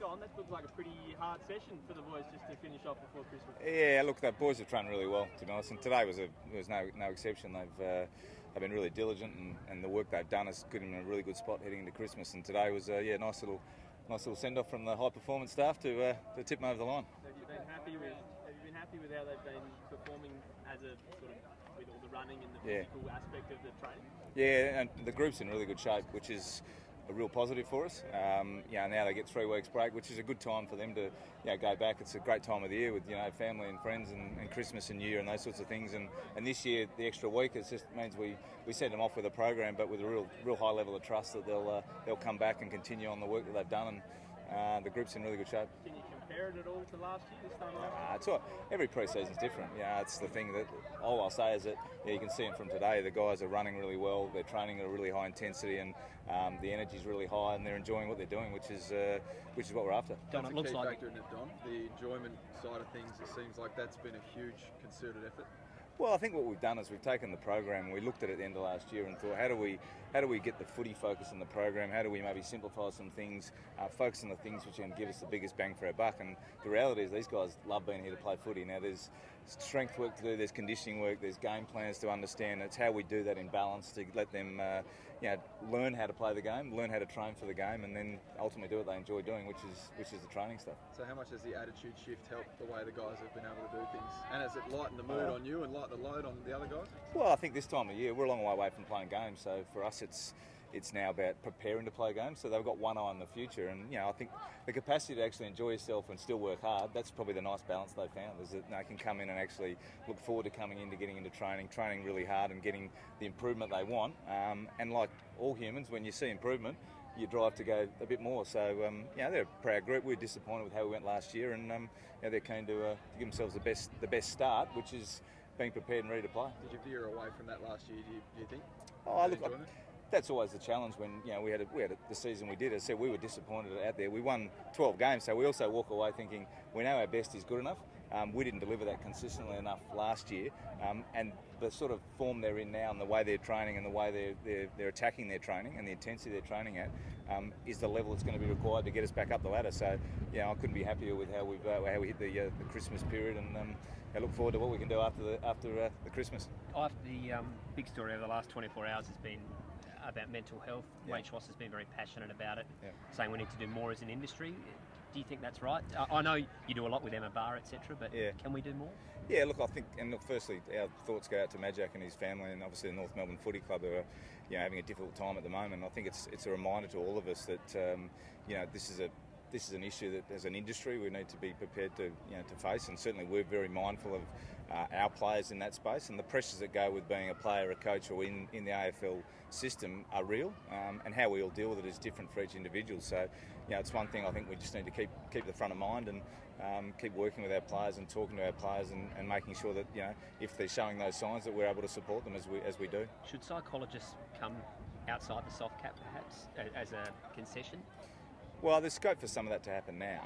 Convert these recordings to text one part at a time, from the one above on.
Don, that looks like a pretty hard session for the boys just to finish off before Christmas. Yeah, look, the boys have trained really well, to be honest, and today was no exception. They've been really diligent, and the work they've done has put them in a really good spot heading into Christmas. And today was nice little send off from the high performance staff to tip them over the line. Have you been happy with how they've been performing as a sort of with all the running and the physical aspect of the training? Yeah, and the group's in really good shape, which is a real positive for us. Now they get 3 weeks break, which is a good time for them to go back. It's a great time of the year with family and friends and Christmas and New Year and those sorts of things. And this year the extra week just means we send them off with a program, but with a real high level of trust that they'll come back and continue on the work that they've done. And the group's in really good shape. Can you compare it at all to last year, this time around? Every pre-season's different. It's the thing that all I'll say is that you can see them from today. The guys are running really well. They're training at a really high intensity, and the energy's really high, and they're enjoying what they're doing, which is what we're after. Don, it looks like factor in it, Don. The enjoyment side of things. It seems like that's been a huge concerted effort. Well, I think what we've done is we've taken the program and we looked at it at the end of last year and thought, how do we get the footy focus in the program? How do we maybe simplify some things, focus on the things which are going to give us the biggest bang for our buck? And the reality is these guys love being here to play footy. Now there's strength work to do, there's conditioning work, there's game plans to understand. It's how we do that in balance to let them learn how to play the game, learn how to train for the game, and then ultimately do what they enjoy doing, which is the training stuff. So how much has the attitude shift helped the way the guys have been able to do things? And has it lightened the mood on you and lightened the load on the other guys? Well, I think this time of year we're a long way away from playing games, so for us it's now about preparing to play games. So they've got one eye on the future, and I think the capacity to actually enjoy yourself and still work hard, that's probably the nice balance they've found, is that they can come in and actually look forward to coming into getting into training really hard and getting the improvement they want. And like all humans, when you see improvement, you drive to go a bit more. So they're a proud group. We're disappointed with how we went last year, and they're keen to give themselves the best start, which is being prepared and ready to play. Did you veer away from that last year, do you think? That's always the challenge when we had the season we did. As I said, we were disappointed out there. We won 12 games, so we also walk away thinking we know our best is good enough. We didn't deliver that consistently enough last year, and the sort of form they're in now and the way they're training and the way they're attacking their training and the intensity they're training at is the level that's going to be required to get us back up the ladder. So I couldn't be happier with how we hit the Christmas period, and I look forward to what we can do after the Christmas. The big story over the last 24 hours has been about mental health. Wade Schwass has been very passionate about it, saying we need to do more as an industry. Do you think that's right? I know you do a lot with Emma Barr, etc., but can we do more? Yeah, look, I think, firstly, our thoughts go out to Majak and his family, and obviously the North Melbourne Footy Club, who are having a difficult time at the moment. I think it's a reminder to all of us that this is an issue that, as an industry, we need to be prepared to face, and certainly we're very mindful of our players in that space, and the pressures that go with being a player, a coach, or in the AFL system are real, and how we all deal with it is different for each individual. So, it's one thing I think we just need to keep at the front of mind and keep working with our players and talking to our players and making sure that if they're showing those signs that we're able to support them as we do. Should psychologists come outside the soft cap perhaps as a concession? Well, there's scope for some of that to happen now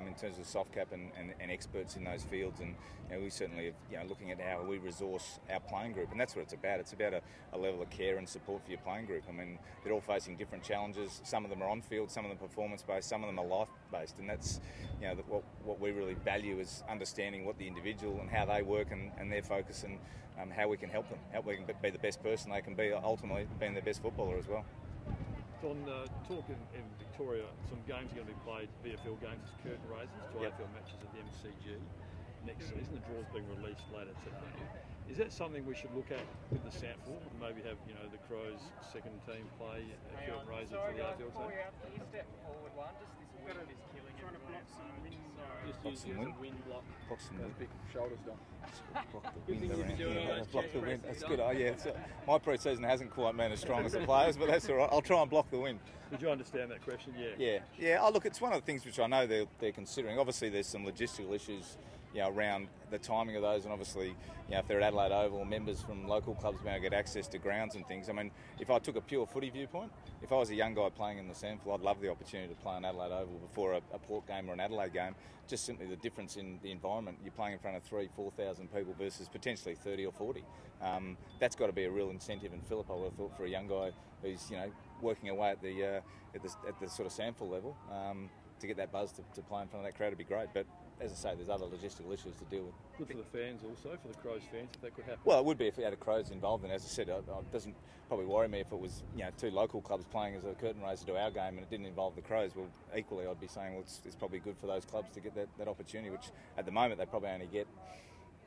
in terms of soft cap and experts in those fields, and we certainly are looking at how we resource our playing group, and that's what it's about. It's about a level of care and support for your playing group. I mean, they're all facing different challenges. Some of them are on field, some of them performance-based, some of them are life-based, and that's what we really value is understanding what the individual and how they work and their focus, and how we can help them be the best person they can be, ultimately being their best footballer as well. Don, talk in Victoria, some games are going to be played, VFL games as curtain raisers to AFL matches at the MCG next season. The draw's being released later today. Is that something we should look at with the sample? Maybe have the Crows second team play a curtain raiser for the AFL team? Can you step forward one? Just this wind is killing everyone. Just use a wind block. Block some wind. Big shoulders, Don. Block the wind around. Block the wind. That's good. My pre-season hasn't quite been as strong as the players, but that's all right. I'll try and block the wind. Did you understand that question? Yeah. Oh, look, it's one of the things which I know they're considering. Obviously, there's some logistical issues around the timing of those, and obviously, if they're at Adelaide Oval, members from local clubs may get access to grounds and things. I mean, if I took a pure footy viewpoint, if I was a young guy playing in the SANFL, I'd love the opportunity to play on Adelaide Oval before a Port game or an Adelaide game. Just simply the difference in the environment. You're playing in front of 3,000-4,000 people versus potentially 30 or 40. That's got to be a real incentive and fillip, I would have thought, for a young guy who's working away at the sort of SANFL level. to get that buzz to play in front of that crowd would be great. But as I say, there's other logistical issues to deal with. Good for the fans also, for the Crows fans, if that could happen. Well, it would be if we had a Crows involved, and as I said, it doesn't probably worry me if it was two local clubs playing as a curtain raiser to our game and it didn't involve the Crows. Well, equally, I'd be saying, well, it's probably good for those clubs to get that opportunity, which at the moment they probably only get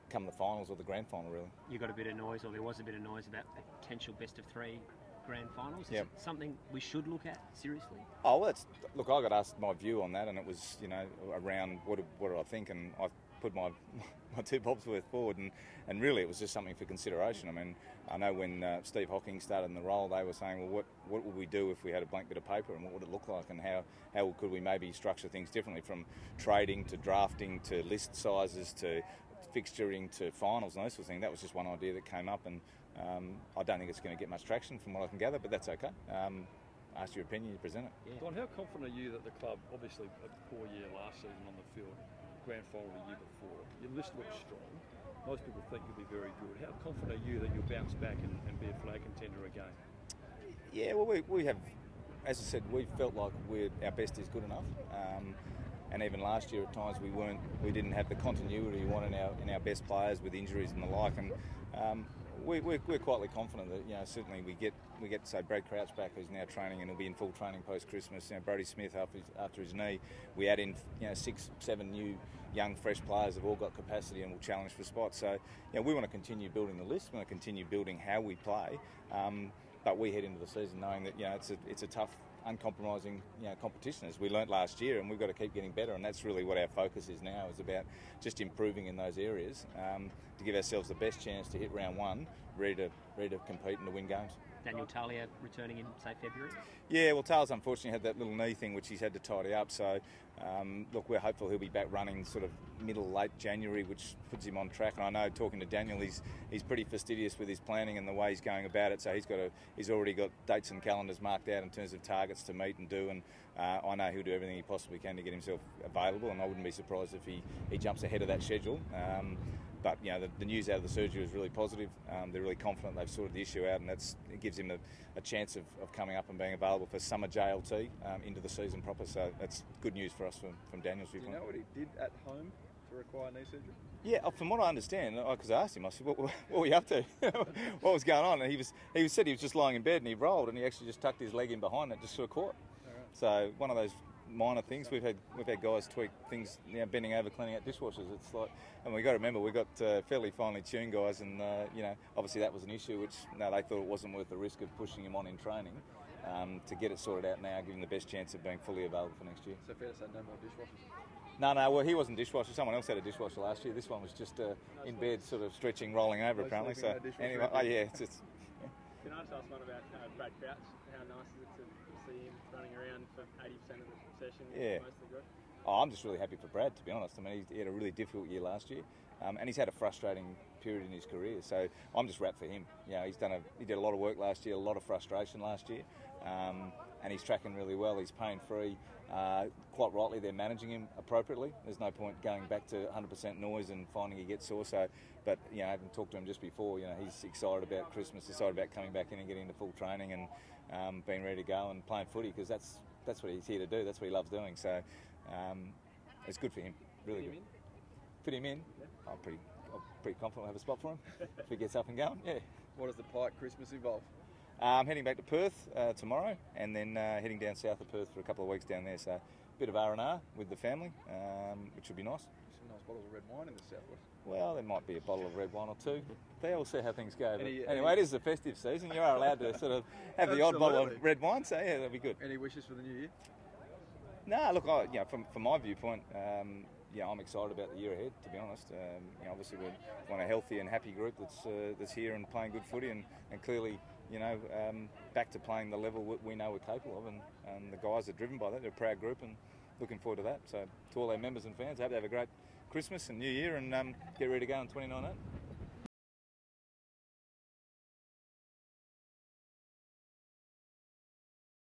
come the finals or the grand final, really. You got a bit of noise, or there was a bit of noise about potential best of 3 grand finals. Is Yep. it something we should look at seriously? Oh, well, look, I got asked my view on that, and it was, around what do I think, and I put my 2 bobs worth forward, and really it was just something for consideration. I mean, I know when Steve Hocking started in the role, they were saying, well, what would we do if we had a blank bit of paper, and what would it look like, and how could we maybe structure things differently, from trading to drafting to list sizes to fixturing to finals and those sorts of things. That was just one idea that came up, and I don't think it's going to get much traction from what I can gather, but that's okay. Ask your opinion, you present it. Yeah. Don, how confident are you that the club, obviously a poor year last season on the field, grand final the year before, your list looks strong, most people think you'll be very good. How confident are you that you'll bounce back and be a flag contender again? Yeah, well, we have, as I said, we felt like our best is good enough. And even last year, at times we didn't have the continuity we want in our best players with injuries and the like. And we're quietly confident that certainly we get say Brad Crouch back, who's now training and will be in full training post Christmas. Brody Smith after his knee, we add in 6, 7 new young fresh players have all got capacity and will challenge for spots. So we want to continue building the list. We want to continue building how we play. But we head into the season knowing that it's a tough, uncompromising competition, as we learnt last year, and we've got to keep getting better, and that's really what our focus is now, is about just improving in those areas to give ourselves the best chance to hit round 1 ready to compete and to win games. Daniel Talia returning in, say, February? Yeah, well, Tails unfortunately had that little knee thing which he's had to tidy up, so look, we're hopeful he'll be back running sort of middle, late January, which puts him on track. And I know, talking to Daniel, he's pretty fastidious with his planning and the way he's going about it, so he's already got dates and calendars marked out in terms of targets to meet and do, and I know he'll do everything he possibly can to get himself available, and I wouldn't be surprised if he jumps ahead of that schedule. But the news out of the surgery was really positive. They're really confident they've sorted the issue out, and it gives him a chance of coming up and being available for summer JLT into the season proper. So that's good news for us from Daniel's viewpoint. Do you know what he did at home to require knee surgery? Yeah, from what I understand, because I asked him, I said, what were you up to? What was going on? And he said he was just lying in bed and he rolled, and he actually just tucked his leg in behind it, just sort of caught. Right. So one of those minor things. We've had guys tweak things, bending over, cleaning out dishwashers. It's like, and we got to remember, we got fairly finely tuned guys, and obviously that was an issue which they thought it wasn't worth the risk of pushing him on in training. To get it sorted out now, give him the best chance of being fully available for next year. So fair to say no more dishwashers? No, well, he wasn't dishwasher. Someone else had a dishwasher last year. This one was just in bed, sort of stretching, rolling over, apparently. So anyway, it's Can I just ask one about Brad Crouch? How nice is it to see him running around for 80% of the session? Yeah. Most of the group? Oh, I'm just really happy for Brad, to be honest. I mean, he had a really difficult year last year, and he's had a frustrating period in his career. So I'm just wrapped for him. He did a lot of work last year, a lot of frustration last year, and he's tracking really well. He's pain-free. Quite rightly, they're managing him appropriately. There's no point going back to 100% noise and finding he gets sore. So, but having talked to him just before, he's excited about Christmas, excited about coming back in and getting into full training and being ready to go and playing footy, because that's what he's here to do. That's what he loves doing. So it's good for him. Really good. Fit him in. Yeah. I'm pretty confident we'll have a spot for him if he gets up and going. Yeah. What does the Pyke Christmas involve? Heading back to Perth tomorrow, and then heading down south of Perth for a couple of weeks down there. So a bit of R&R with the family, which would be nice. Some nice bottles of red wine in the southwest. Well, there might be a bottle of red wine or two. But we'll see how things go. Anyway, it is the festive season. You are allowed to sort of have the odd bottle of red wine, so yeah, that'll be good. Any wishes for the new year? No, look, from my viewpoint, I'm excited about the year ahead, to be honest. Obviously we want a healthy and happy group that's here and playing good footy, and clearly, back to playing the level we know we're capable of, and the guys are driven by that. They're a proud group, and looking forward to that. So to all our members and fans, I hope they have a great Christmas and New Year, and get ready to go in 2019.